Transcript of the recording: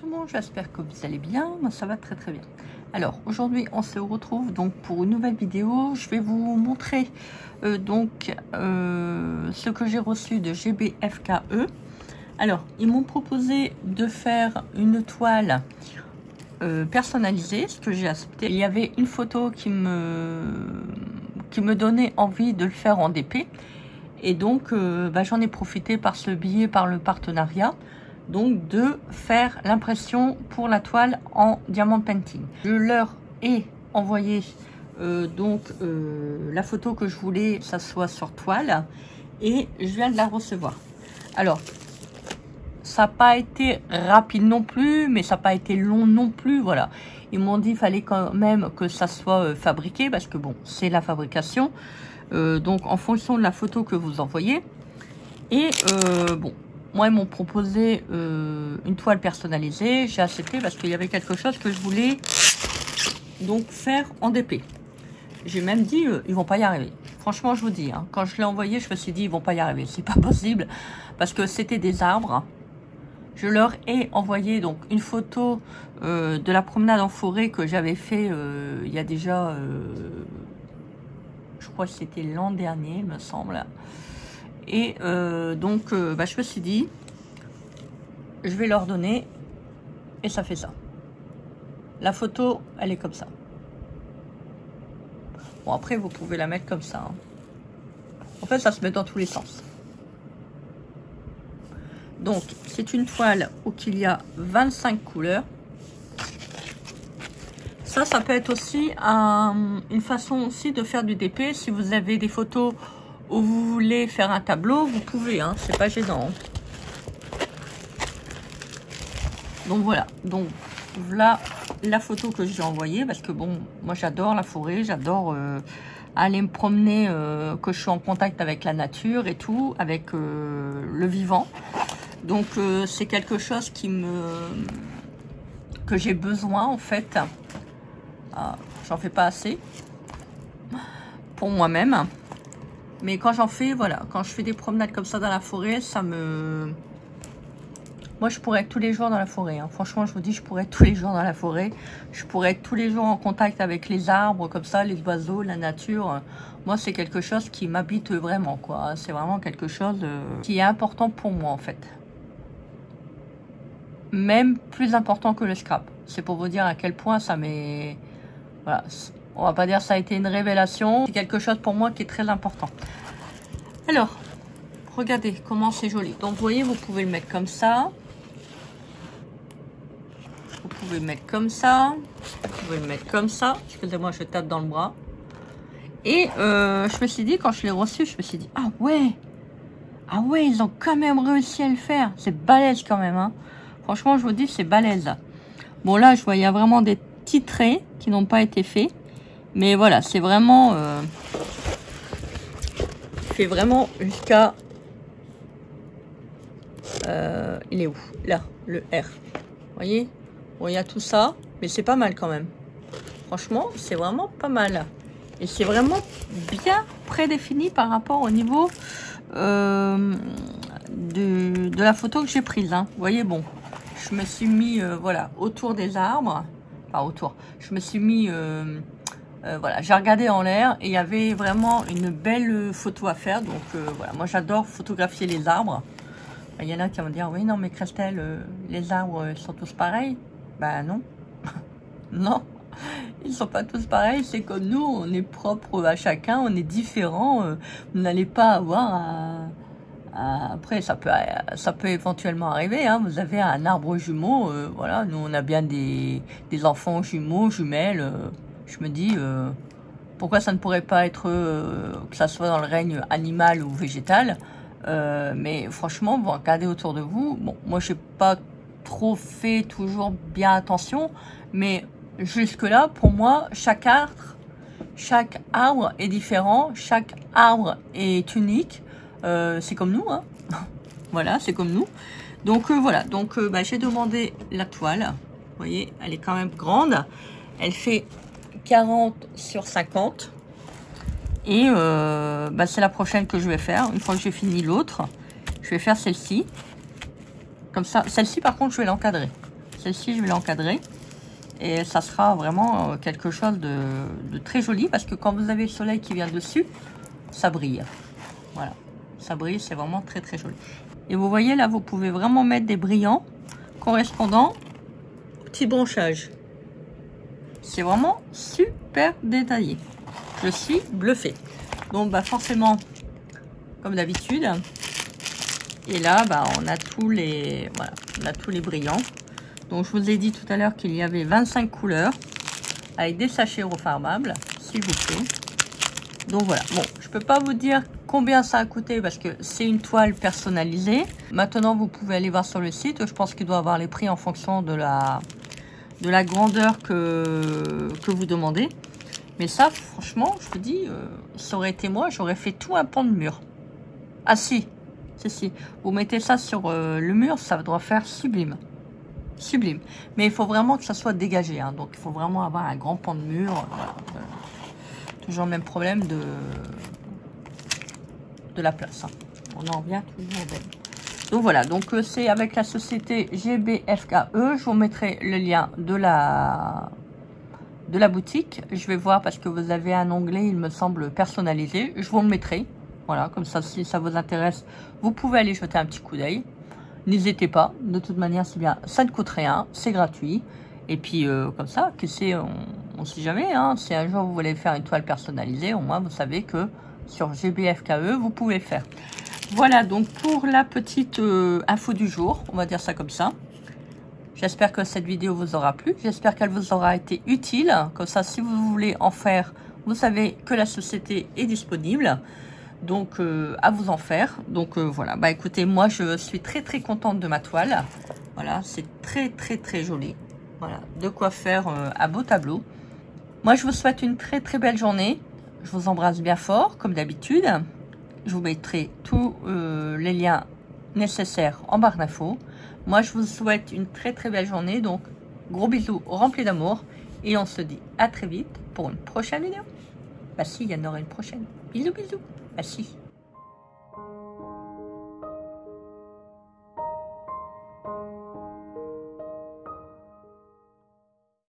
tout le monde, j'espère que vous allez bien. Moi ça va très très bien. Alors aujourd'hui on se retrouve donc pour une nouvelle vidéo. Je vais vous montrer ce que j'ai reçu de GBFKE. Alors ils m'ont proposé de faire une toile personnalisée, ce que j'ai accepté. Il y avait une photo qui me donnait envie de le faire en DP. Et donc j'en ai profité par ce billet, par le partenariat, donc de faire l'impression pour la toile en diamant painting. Je leur ai envoyé la photo que je voulais que ça soit sur toile et je viens de la recevoir. Alors ça n'a pas été rapide non plus, mais ça n'a pas été long non plus, voilà. Ils m'ont dit qu'il fallait quand même que ça soit fabriqué, parce que bon, c'est la fabrication. Donc en fonction de la photo que vous envoyez. Et bon, moi ils m'ont proposé une toile personnalisée. J'ai accepté parce qu'il y avait quelque chose que je voulais donc faire en DP. J'ai même dit ils vont pas y arriver. Franchement je vous dis, hein, quand je l'ai envoyé je me suis dit ils vont pas y arriver, c'est pas possible, parce que c'était des arbres. Je leur ai envoyé donc une photo de la promenade en forêt que j'avais fait il y a déjà je crois que c'était l'an dernier, me semble. Et je me suis dit, je vais leur donner, et ça fait ça. La photo, elle est comme ça. Bon, après, vous pouvez la mettre comme ça. Hein. En fait, ça se met dans tous les sens. Donc, c'est une toile où il y a 25 couleurs. Ça peut être aussi une façon aussi de faire du DP. Si vous avez des photos où vous voulez faire un tableau, vous pouvez, hein, c'est pas gênant. Donc voilà, donc voilà la photo que j'ai envoyée, parce que bon, moi j'adore la forêt, j'adore aller me promener, que je suis en contact avec la nature et tout, avec le vivant. Donc c'est quelque chose que j'ai besoin en fait. J'en fais pas assez pour moi-même, mais quand j'en fais, voilà, quand je fais des promenades comme ça dans la forêt, moi je pourrais être tous les jours dans la forêt, hein. Franchement je vous dis, je pourrais être tous les jours dans la forêt, je pourrais être tous les jours en contact avec les arbres comme ça, les oiseaux, la nature. Moi c'est quelque chose qui m'habite vraiment, quoi. C'est vraiment quelque chose qui est important pour moi en fait, même plus important que le scrap. C'est pour vous dire à quel point ça m'est... Voilà, on va pas dire ça a été une révélation. C'est quelque chose pour moi qui est très important. Alors, regardez comment c'est joli. Donc, vous voyez, vous pouvez le mettre comme ça. Vous pouvez le mettre comme ça. Vous pouvez le mettre comme ça. Excusez-moi, je tape dans le bras. Et je me suis dit, quand je l'ai reçu, je me suis dit, ah ouais, ils ont quand même réussi à le faire. C'est balèze quand même, hein. Franchement, je vous dis, c'est balèze. Bon, là, je vois, il y a vraiment des petits traits qui n'ont pas été faits. Mais voilà, c'est vraiment... fait vraiment jusqu'à... il est où? Là, le R. Vous voyez? Bon, il y a tout ça, mais c'est pas mal quand même. Franchement, c'est vraiment pas mal. Et c'est vraiment bien prédéfini par rapport au niveau de la photo que j'ai prise. Hein. Vous voyez, bon, je me suis mis voilà, autour des arbres. Enfin, autour. Je me suis mis... voilà, j'ai regardé en l'air et il y avait vraiment une belle photo à faire. Donc voilà, moi j'adore photographier les arbres. Il y en a qui vont dire, oui, non, mais Christelle, les arbres sont tous pareils. Ben non. Non, ils sont pas tous pareils. C'est comme nous, on est propre à chacun, on est différents. Vous n'allez pas avoir après, ça peut éventuellement arriver. Hein. Vous avez un arbre jumeau. Voilà, nous, on a bien des enfants jumeaux, jumelles. Je me dis, pourquoi ça ne pourrait pas être, que ça soit dans le règne animal ou végétal. Mais franchement, vous regardez autour de vous. Bon, moi, je n'ai pas trop fait toujours bien attention. Mais jusque-là, pour moi, chaque arbre est différent. Chaque arbre est unique. C'est comme nous, hein. Voilà, c'est comme nous. Donc, voilà. Donc, j'ai demandé la toile. Vous voyez, elle est quand même grande. Elle fait 40 sur 50 et c'est la prochaine que je vais faire une fois que j'ai fini l'autre. Je vais faire celle-ci comme ça. Celle-ci par contre je vais l'encadrer. Celle-ci, je vais l'encadrer. Et ça sera vraiment quelque chose de très joli. Parce que quand vous avez le soleil qui vient dessus, ça brille. Voilà. Ça brille, c'est vraiment très très joli. Et vous voyez là, vous pouvez vraiment mettre des brillants correspondant au petit branchage. C'est vraiment super détaillé. Je suis bluffée. Donc bah forcément, comme d'habitude. Et là, bah, on a tous les, voilà, on a tous les brillants. Donc je vous ai dit tout à l'heure qu'il y avait 25 couleurs avec des sachets refarbables, s'il vous plaît. Donc voilà. Bon, je peux pas vous dire combien ça a coûté parce que c'est une toile personnalisée. Maintenant, vous pouvez aller voir sur le site. Je pense qu'il doit avoir les prix en fonction de la grandeur que vous demandez. Mais ça, franchement, je vous dis, ça aurait été moi, j'aurais fait tout un pan de mur. Ah si, si. Vous mettez ça sur le mur, ça doit faire sublime. Sublime. Mais il faut vraiment que ça soit dégagé. Hein. Donc, il faut vraiment avoir un grand pan de mur. Voilà. Toujours le même problème de la place. Hein. On en revient toujours belle. Donc voilà, donc c'est avec la société GBFKE. Je vous mettrai le lien de la boutique. Je vais voir parce que vous avez un onglet, il me semble, personnalisé. Je vous le mettrai. Voilà, comme ça, si ça vous intéresse, vous pouvez aller jeter un petit coup d'œil. N'hésitez pas. De toute manière, c'est bien. Ça ne coûte rien. C'est gratuit. Et puis, comme ça, que c'est, on ne sait jamais. Hein, si un jour vous voulez faire une toile personnalisée, au moins, vous savez que sur GBFKE, vous pouvez le faire. Voilà, donc pour la petite info du jour, on va dire ça comme ça. J'espère que cette vidéo vous aura plu. J'espère qu'elle vous aura été utile. Comme ça, si vous voulez en faire, vous savez que la société est disponible. Donc, à vous en faire. Donc, voilà. Bah, écoutez, moi, je suis très, très contente de ma toile. Voilà, c'est très, très, très joli. Voilà, de quoi faire un beau tableau. Moi, je vous souhaite une très, très belle journée. Je vous embrasse bien fort, comme d'habitude. Je vous mettrai tous les liens nécessaires en barre d'infos. Moi, je vous souhaite une très très belle journée. Donc, gros bisous remplis d'amour. Et on se dit à très vite pour une prochaine vidéo. Bah si, il y en aura une prochaine. Bisous, bisous. Bah si.